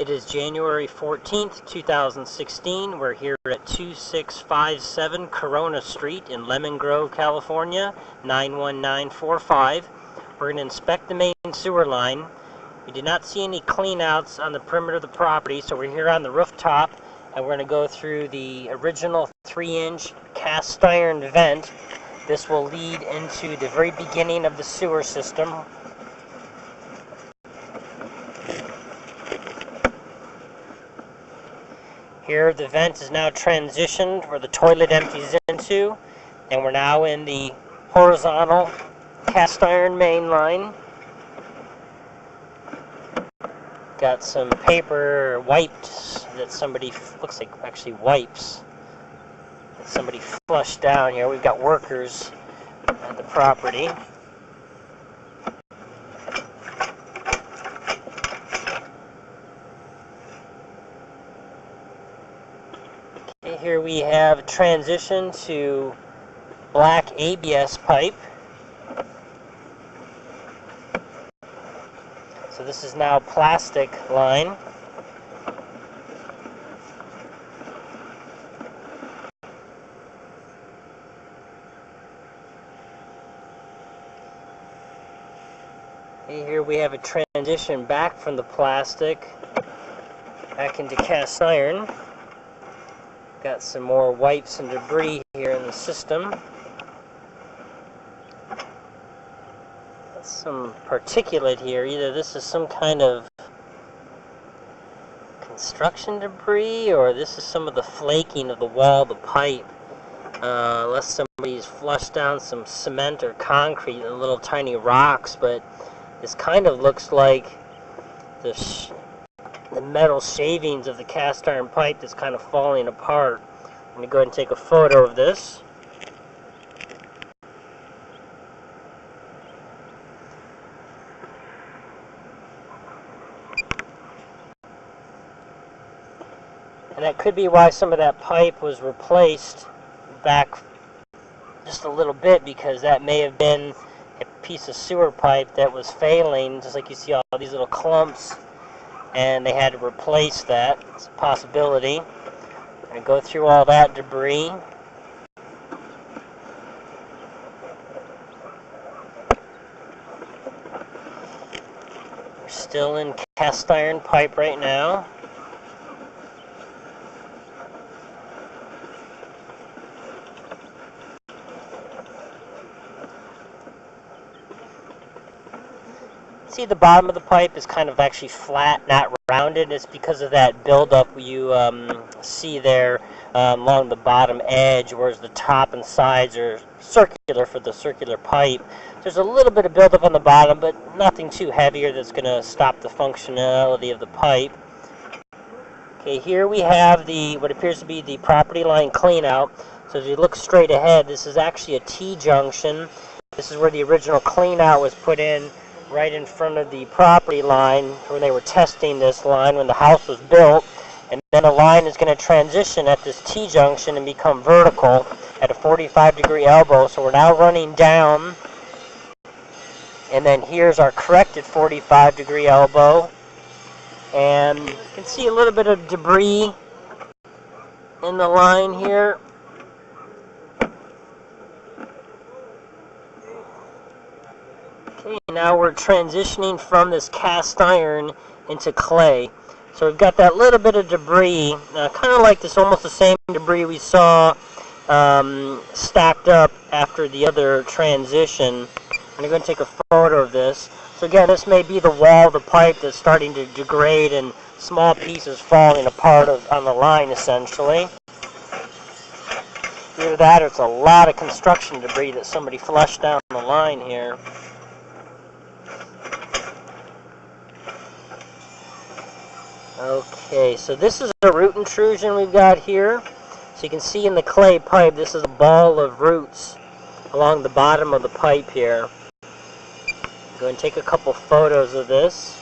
It is January 14th, 2016. We're here at 2657 Corona Street in Lemon Grove, California, 91945. We're going to inspect the main sewer line. We did not see any cleanouts on the perimeter of the property, so we're here on the rooftop, and we're going to go through the original 3-inch cast iron vent. This will lead into the very beginning of the sewer system. Here the vent is now transitioned where the toilet empties into, and we're now in the horizontal cast iron main line. Got some paper wipes that somebody, looks like actually wipes, that somebody flushed down here. We've got workers at the property. Here we have transition to black ABS pipe. So this is now plastic line. Here we have a transition back from the plastic back into cast iron. Got some more wipes and debris here in the system. Got some particulate here. Either this is some kind of construction debris, or this is some of the flaking of the wall of the pipe. Unless somebody's flushed down some cement or concrete and little tiny rocks, but this kind of looks like the metal shavings of the cast iron pipe that's kind of falling apart. I'm going to go ahead and take a photo of this. And that could be why some of that pipe was replaced back just a little bit, because that may have been a piece of sewer pipe that was failing, just like you see all these little clumps, and they had to replace that. It's a possibility. I'm going to go through all that debris. We're still in cast iron pipe right now. See, the bottom of the pipe is kind of actually flat, not rounded. It's because of that buildup you see there along the bottom edge, whereas the top and sides are circular for the circular pipe. There's a little bit of buildup on the bottom, but nothing too heavy or that's going to stop the functionality of the pipe. Okay, here we have what appears to be the property line cleanout. So as you look straight ahead, this is actually a T-junction. This is where the original cleanout was put in, right in front of the property line when they were testing this line when the house was built. And then the line is going to transition at this T-junction and become vertical at a 45-degree elbow. So we're now running down, and then here's our corrected 45-degree elbow. And you can see a little bit of debris in the line here. Okay, now we're transitioning from this cast iron into clay. So we've got that little bit of debris, kind of like this, almost the same debris we saw stacked up after the other transition. I'm going to take a photo of this. So again, this may be the wall of the pipe that's starting to degrade and small pieces falling apart on the line, essentially. Either that or it's a lot of construction debris that somebody flushed down the line here. Okay, so this is a root intrusion we've got here. So you can see in the clay pipe, this is a ball of roots along the bottom of the pipe here. Go and take a couple photos of this.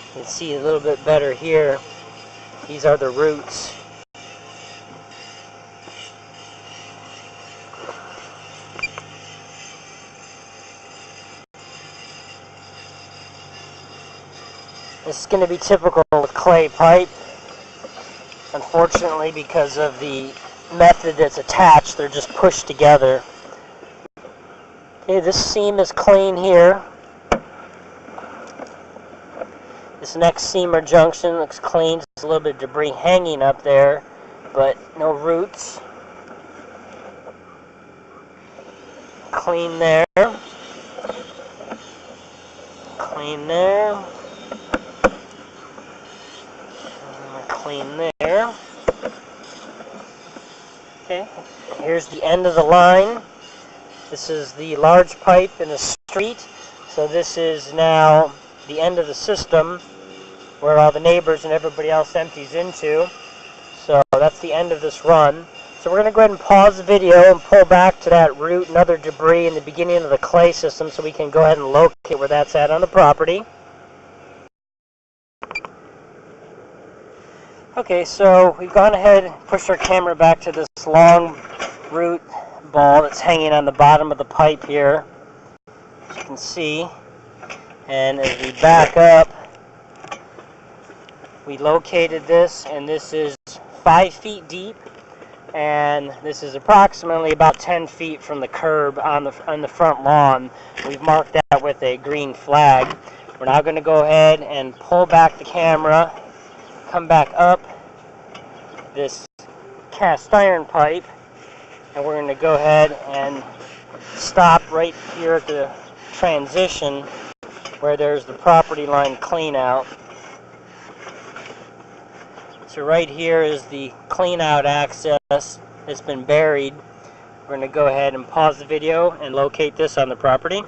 You can see a little bit better here. These are the roots. This is going to be typical with clay pipe. Unfortunately, because of the method that's attached, they're just pushed together. Okay, this seam is clean here. This next seam or junction looks clean. There's a little bit of debris hanging up there, but no roots. Clean there. Clean there. Clean there. Okay, here's the end of the line. This is the large pipe in the street. So this is now the end of the system where all the neighbors and everybody else empties into. So that's the end of this run. So we're going to go ahead and pause the video and pull back to that root and other debris in the beginning of the clay system so we can go ahead and locate where that's at on the property. Okay, so we've gone ahead and pushed our camera back to this long root ball that's hanging on the bottom of the pipe here, as you can see. And as we back up, we located this, and this is 5 feet deep, and this is approximately about 10 feet from the curb on the front lawn. We've marked that with a green flag. We're now going to go ahead and pull back the camera, come back up this cast iron pipe, and we're going to go ahead and stop right here at the transition where there's the property line clean out. So right here is the clean out access that's been buried. We're going to go ahead and pause the video and locate this on the property.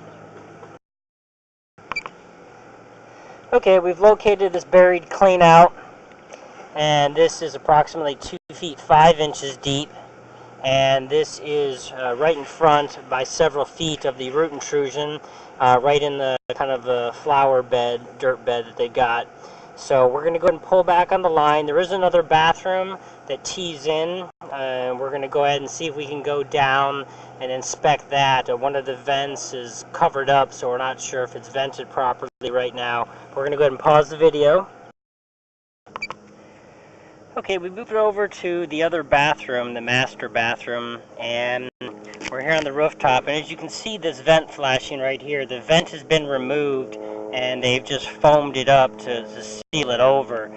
Okay, we've located this buried clean out, and this is approximately 2 feet 5 inches deep, and this is right in front by several feet of the root intrusion, right in the kind of the flower bed, dirt bed that they got. So we're going to go ahead and pull back on the line. There is another bathroom that tees in, and we're going to go ahead and see if we can go down and inspect that. One of the vents is covered up, so we're not sure if it's vented properly right now. We're going to go ahead and pause the video. Okay, we moved over to the other bathroom, the master bathroom, and we're here on the rooftop, and as you can see this vent flashing right here, the vent has been removed and they've just foamed it up to seal it over.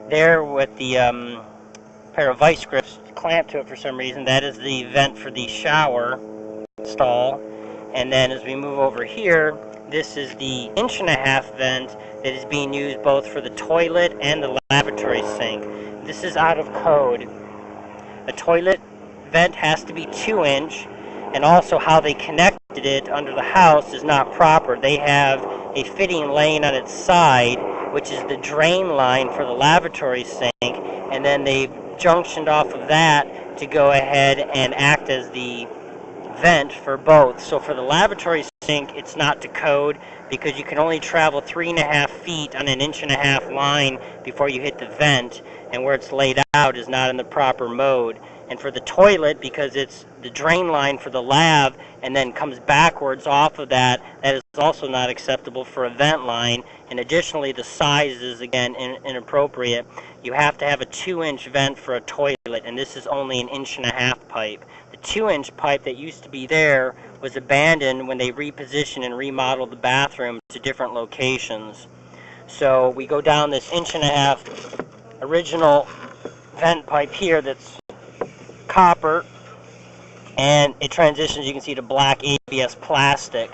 There with the pair of vice grips clamped to it for some reason, that is the vent for the shower stall. And then as we move over here, this is the 1.5-inch vent that is being used both for the toilet and the lavatory sink. This is out of code. A toilet vent has to be 2-inch, and also how they connected it under the house is not proper. They have a fitting laying on its side, which is the drain line for the lavatory sink, and then they've junctioned off of that to go ahead and act as the vent for both. So for the lavatory sink, it's not to code because you can only travel 3.5 feet on an 1.5-inch line before you hit the vent, and where it's laid out is not in the proper mode. And for the toilet, because it's the drain line for the lav and then comes backwards off of that, that is also not acceptable for a vent line. And additionally, the size is again inappropriate. You have to have a 2-inch vent for a toilet, and this is only an 1.5-inch pipe. The 2-inch pipe that used to be there was abandoned when they repositioned and remodeled the bathroom to different locations. So we go down this 1.5-inch original vent pipe here that's copper, and it transitions, you can see, to black ABS plastic.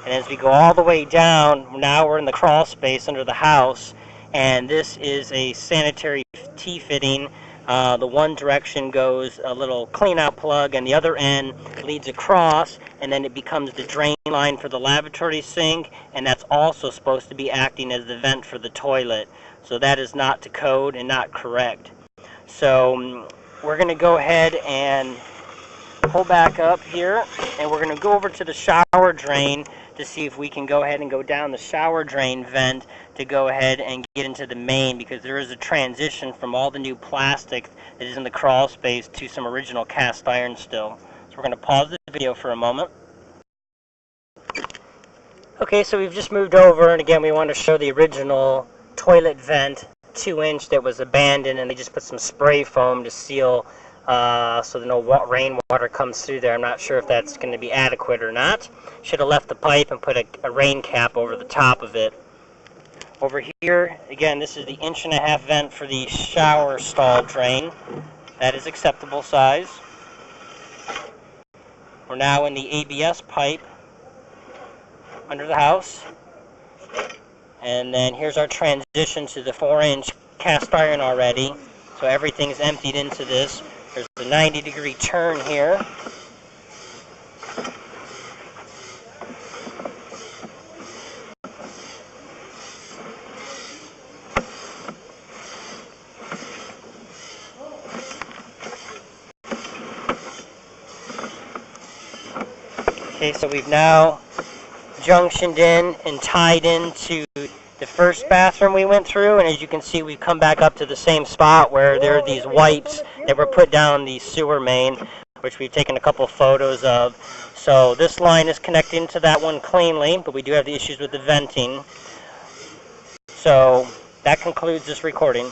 And as we go all the way down, now we're in the crawl space under the house, and this is a sanitary T-fitting. The one direction goes a little clean-out plug, and the other end leads across, and then it becomes the drain line for the lavatory sink, and that's also supposed to be acting as the vent for the toilet. So that is not to code and not correct. So we're going to go ahead and pull back up here, and we're going to go over to the shower drain to see if we can go ahead and go down the shower drain vent to go ahead and get into the main, because there is a transition from all the new plastic that is in the crawl space to some original cast iron still. So we're going to pause the video for a moment. Okay, so we've just moved over, and again we want to show the original toilet vent, 2-inch, that was abandoned, and they just put some spray foam to seal so that no rainwater comes through there. I'm not sure if that's going to be adequate or not. Should have left the pipe and put a rain cap over the top of it. Over here, again, this is the 1.5-inch vent for the shower stall drain. That is acceptable size. We're now in the ABS pipe under the house. And then here's our transition to the 4-inch cast iron already. So everything's emptied into this. There's a 90-degree turn here. Okay, so we've now junctioned in and tied into the first bathroom we went through, and as you can see, we've come back up to the same spot where there are these wipes that were put down the sewer main, which we've taken a couple photos of. So this line is connected into that one cleanly, but we do have the issues with the venting. So that concludes this recording.